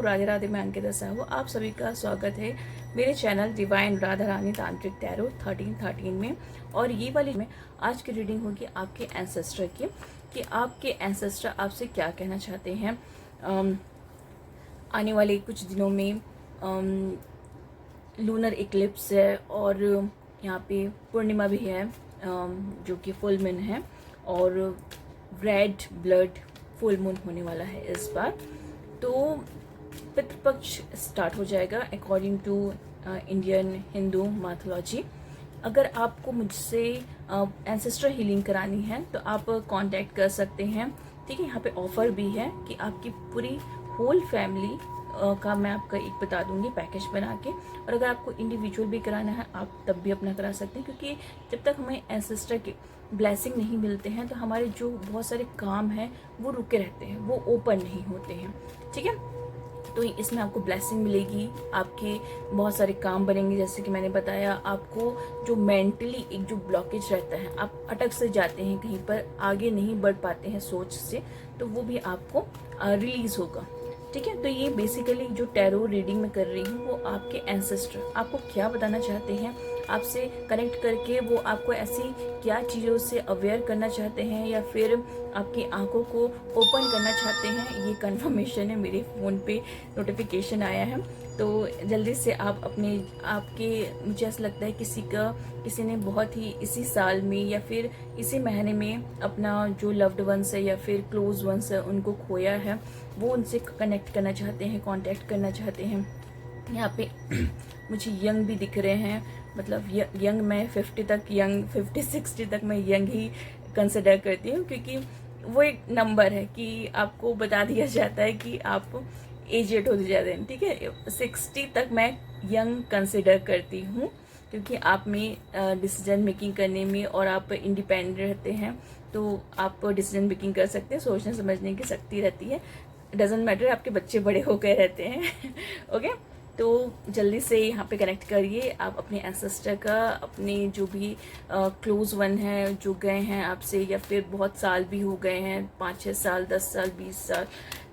राधे राधे, मैं अंकिता साहू। आप सभी का स्वागत है मेरे चैनल डिवाइन राधा रानी तांत्रिक टैरो 1313 में। और ये वाली में आज की रीडिंग होगी आपके एंसेस्टर की, कि आपके एंसेस्टर आपसे क्या कहना चाहते हैं आने वाले कुछ दिनों में। लूनर इक्लिप्स है और यहाँ पे पूर्णिमा भी है, जो कि फुल मून है, और रेड ब्लड फुल मून होने वाला है इस बार। तो पितृपक्ष स्टार्ट हो जाएगा according to Indian Hindu mythology. अगर आपको मुझसे एंसेस्टर हीलिंग करानी है तो आप कांटेक्ट कर सकते हैं। ठीक है, यहाँ पे ऑफर भी है कि आपकी पूरी होल फैमिली का मैं आपका एक बता दूंगी पैकेज बना के। और अगर आपको इंडिविजुअल भी कराना है आप तब भी अपना करा सकते हैं, क्योंकि जब तक हमें एंसेस्टर के ब्लेसिंग नहीं मिलते हैं तो हमारे जो बहुत सारे काम हैं वो रुके रहते हैं, वो ओपन नहीं होते हैं। ठीक है, तो इसमें आपको ब्लेसिंग मिलेगी, आपके बहुत सारे काम बनेंगे। जैसे कि मैंने बताया, आपको जो मेंटली एक जो ब्लॉकेज रहता है, आप अटक से जाते हैं कहीं पर, आगे नहीं बढ़ पाते हैं सोच से, तो वो भी आपको रिलीज होगा। ठीक है, तो ये बेसिकली जो टैरो रीडिंग में कर रही हूँ वो आपके एंसेस्टर आपको क्या बताना चाहते हैं, आपसे कनेक्ट करके वो आपको ऐसी क्या चीज़ों से अवेयर करना चाहते हैं या फिर आपकी आंखों को ओपन करना चाहते हैं। ये कंफर्मेशन है, मेरे फ़ोन पे नोटिफिकेशन आया है। तो जल्दी से आप मुझे ऐसा लगता है किसी ने बहुत ही इसी साल में या फिर इसी महीने में अपना जो लव्ड वंस है या फिर क्लोज वंस है उनको खोया है, वो उनसे कनेक्ट करना चाहते हैं, कांटेक्ट करना चाहते हैं। यहाँ पे मुझे यंग भी दिख रहे हैं, मतलब यंग मैं 50-60 तक मैं यंग ही कंसिडर करती हूँ, क्योंकि वो एक नंबर है कि आपको बता दिया जाता है कि आप एजेड होते जाते हैं। ठीक है, 60 तक मैं यंग कंसिडर करती हूँ, क्योंकि आप में डिसीजन मेकिंग करने में और आप इंडिपेंडेंट रहते हैं, तो आप डिसीजन मेकिंग कर सकते हैं, सोचने समझने की शक्ति रहती है। डजेंट मैटर आपके बच्चे बड़े हो गए रहते हैं। ओके, तो जल्दी से यहाँ पे कनेक्ट करिए आप अपने एंसेस्टर का, अपने जो भी क्लोज वन है जो गए हैं आपसे, या फिर बहुत साल भी हो गए हैं, 5-6 साल, 10 साल, 20 साल।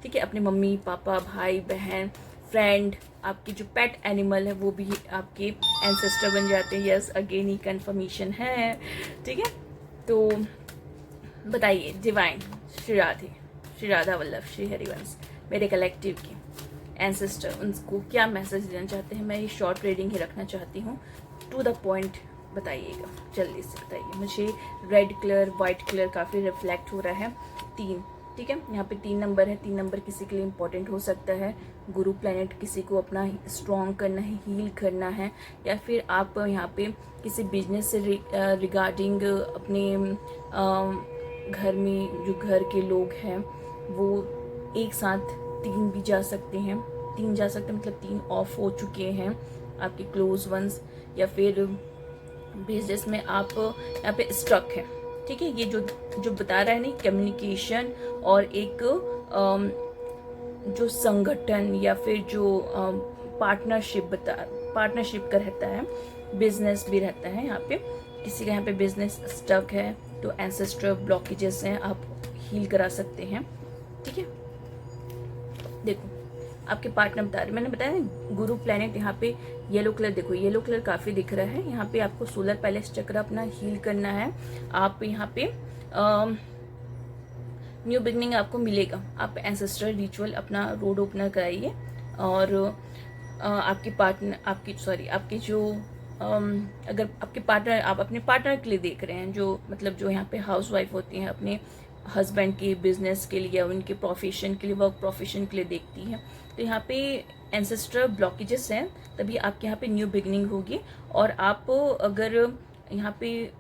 ठीक है, अपने मम्मी पापा, भाई बहन, फ्रेंड, आपके जो पेट एनिमल है वो भी आपके एंसेस्टर बन जाते हैं। यस, अगेन ही कंफर्मेशन है। ठीक है, तो बताइए डिवाइन श्री राधा वल्लभ श्री हरिवंश, मेरे कलेक्टिव के एंसेस्टर उनको क्या मैसेज देना चाहते हैं। मैं ये शॉर्ट रीडिंग ही रखना चाहती हूँ, टू द पॉइंट बताइएगा, जल्दी से बताइए। मुझे रेड कलर, वाइट कलर काफ़ी रिफ्लेक्ट हो रहा है। 3, ठीक है, यहाँ पे 3 नंबर है। 3 नंबर किसी के लिए इम्पोर्टेंट हो सकता है। गुरु प्लैनेट किसी को अपना स्ट्रॉन्ग करना है, हील करना है, या फिर आप यहाँ पे किसी बिजनेस से रिगार्डिंग अपने घर में जो घर के लोग हैं वो एक साथ 3 भी जा सकते हैं। 3 जा सकते हैं मतलब 3 ऑफ हो चुके हैं आपके क्लोज वंस, या फिर बिजनेस में आप यहाँ पे स्ट्रक है। ठीक है, ये जो बता रहा है नहीं, कम्युनिकेशन और एक जो संगठन या फिर जो पार्टनरशिप का रहता है, बिजनेस भी रहता है। यहाँ पे किसी का यहाँ पे बिजनेस स्टक है तो एंसेस्ट्रल ब्लॉकेजेस हैं, आप हील करा सकते हैं। ठीक है, देखो आपके पार्टनर बता रहे, मैंने बताया ना गुरु प्लैनेट, यहाँ पे येलो कलर, देखो येलो कलर काफी दिख रहा है। यहाँ पे आपको सोलर पैलेस चक्र अपना हील करना है। आप यहाँ पे न्यू बिगनिंग आपको मिलेगा। आप एंसेस्ट्रल रिचुअल अपना रोड ओपनर कराइए, और आपके जो अगर आपके पार्टनर, आप अपने पार्टनर के लिए देख रहे हैं, जो मतलब जो यहाँ पे हाउस वाइफ होती हैं, अपने हस्बैंड के बिजनेस के लिए या उनके प्रोफेशन के लिए, वर्क प्रोफेशन के लिए देखती हैं, तो यहाँ पे एंसेस्ट्रल ब्लॉकेजेस हैं, तभी आपके यहाँ पे न्यू बिगनिंग होगी। और आप अगर यहाँ पे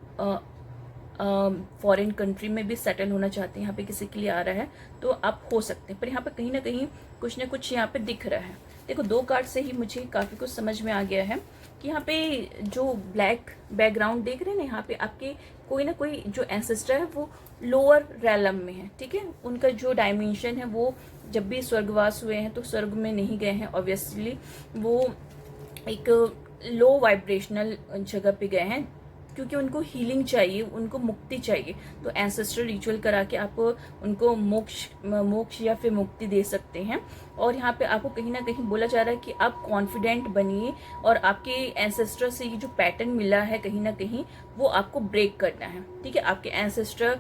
फॉरेन कंट्री में भी सेटल होना चाहते हैं, यहाँ पे किसी के लिए आ रहा है तो आप हो सकते हैं, पर यहाँ पे कहीं ना कहीं कुछ ना कुछ यहाँ पे दिख रहा है। देखो 2 कार्ड से ही मुझे काफ़ी कुछ समझ में आ गया है कि यहाँ पे जो ब्लैक बैकग्राउंड देख रहे हैं ना, यहाँ पे आपके कोई ना कोई जो एंसेस्टर है वो लोअर रैलम में है। ठीक है, उनका जो डायमेंशन है वो जब भी स्वर्गवास हुए हैं तो स्वर्ग में नहीं गए हैं, ऑब्वियसली वो एक लो वाइब्रेशनल जगह पे गए हैं, क्योंकि उनको हीलिंग चाहिए, उनको मुक्ति चाहिए। तो एंसेस्ट्रल रिचुअल करा के आप उनको मोक्ष या फिर मुक्ति दे सकते हैं। और यहाँ पे आपको कहीं ना कहीं बोला जा रहा है कि आप कॉन्फिडेंट बनिए और आपके एंसेस्टर से ये जो पैटर्न मिला है कहीं ना कहीं वो आपको ब्रेक करना है। ठीक है, आपके एंसेस्टर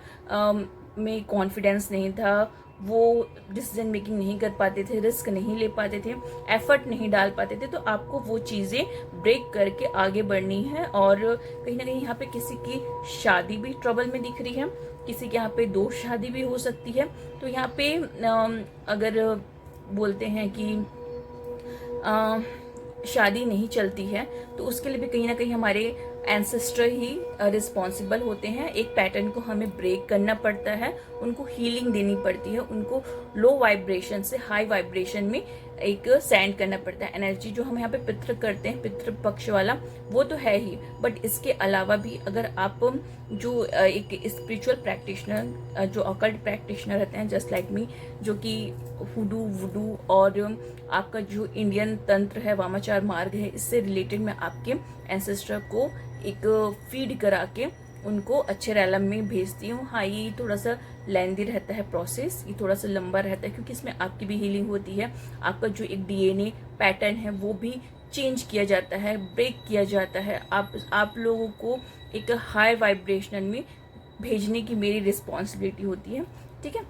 में कॉन्फिडेंस नहीं था, वो डिसीजन मेकिंग नहीं कर पाते थे, रिस्क नहीं ले पाते थे, एफर्ट नहीं डाल पाते थे। तो आपको वो चीज़ें ब्रेक करके आगे बढ़नी है। और कहीं ना कहीं यहाँ पे किसी की शादी भी ट्रबल में दिख रही है, किसी के यहाँ पे 2 शादी भी हो सकती है। तो यहाँ पे अगर बोलते हैं कि शादी नहीं चलती है तो उसके लिए भी कहीं ना कहीं हमारे एंसेस्टर ही रिस्पॉन्सिबल होते हैं। एक पैटर्न को हमें ब्रेक करना पड़ता है, उनको हीलिंग देनी पड़ती है, उनको लो वाइब्रेशन से हाई वाइब्रेशन में एक सेंड करना पड़ता है। एनर्जी जो हम यहाँ पे पितृ करते हैं, पितृ पक्ष वाला, वो तो है ही, बट इसके अलावा भी अगर आप जो एक स्पिरिचुअल प्रैक्टिशनर, जो ऑकल्ट प्रैक्टिशनर रहते हैं जस्ट लाइक मी, जो कि हुडू वुडू और आपका जो इंडियन तंत्र है, वामाचार मार्ग है, इससे रिलेटेड मैं आपके एंसेस्टर को एक फीड करा के उनको अच्छे रैलम में भेजती हूँ। हाँ, ये थोड़ा सा लेंदी रहता है प्रोसेस, ये थोड़ा सा लंबा रहता है, क्योंकि इसमें आपकी भी हीलिंग होती है। आपका जो एक डीएनए पैटर्न है वो भी चेंज किया जाता है, ब्रेक किया जाता है। आप लोगों को एक हाई वाइब्रेशन में भेजने की मेरी रिस्पॉन्सिबिलिटी होती है। ठीक है,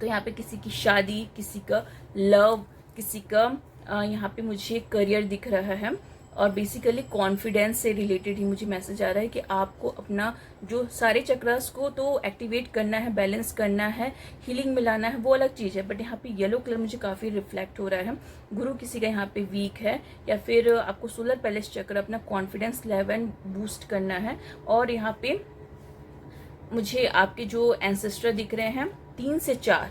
तो यहाँ पे किसी की शादी, किसी का लव, किसी का यहाँ पे मुझे करियर दिख रहा है। और बेसिकली कॉन्फिडेंस से रिलेटेड ही मुझे मैसेज आ रहा है कि आपको अपना जो सारे चक्रास को तो एक्टिवेट करना है, बैलेंस करना है, हीलिंग में लाना है, वो अलग चीज़ है। बट यहाँ पे येलो कलर मुझे काफ़ी रिफ्लेक्ट हो रहा है। गुरु किसी का यहाँ पे वीक है, या फिर आपको सोलर पैलेस चक्र, अपना कॉन्फिडेंस लेवल बूस्ट करना है। और यहाँ पे मुझे आपके जो एंसेस्टर दिख रहे हैं 3 से 4,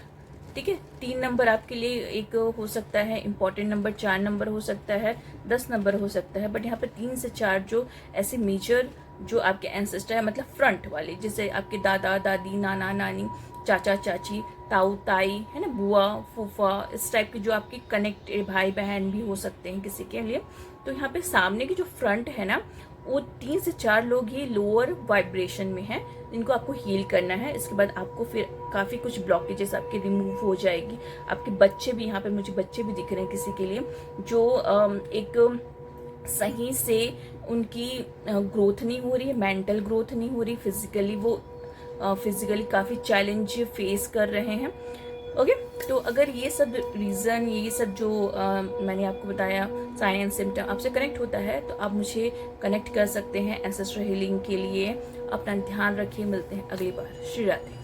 ठीक है, 3 नंबर आपके लिए एक हो सकता है इम्पॉर्टेंट नंबर, 4 नंबर हो सकता है, 10 नंबर हो सकता है। बट यहाँ पर 3 से 4 जो ऐसे मेजर जो आपके एंसेस्टर है, मतलब फ्रंट वाले, जैसे आपके दादा दादी, नाना नानी, चाचा चाची, ताऊ ताई, है ना, बुआ फूफा, इस टाइप के जो आपके कनेक्टेड भाई बहन भी हो सकते हैं किसी के लिए। तो यहाँ पे सामने की जो फ्रंट है ना, वो 3 से 4 लोग ही लोअर वाइब्रेशन में हैं, इनको आपको हील करना है। इसके बाद आपको फिर काफ़ी कुछ ब्लॉकेजेस आपके रिमूव हो जाएगी। आपके बच्चे भी, यहाँ पे मुझे बच्चे भी दिख रहे हैं किसी के लिए, जो एक सही से उनकी ग्रोथ नहीं हो रही है, मेंटल ग्रोथ नहीं हो रही, फिजिकली वो फिजिकली काफ़ी चैलेंज फेस कर रहे हैं। ओके, तो अगर ये सब रीज़न, ये सब जो मैंने आपको बताया साइन एंड सिम्टम आपसे कनेक्ट होता है, तो आप मुझे कनेक्ट कर सकते हैं एंसेस्ट्रल हीलिंग के लिए। अपना ध्यान रखिए, मिलते हैं अगली बार। श्री राधे।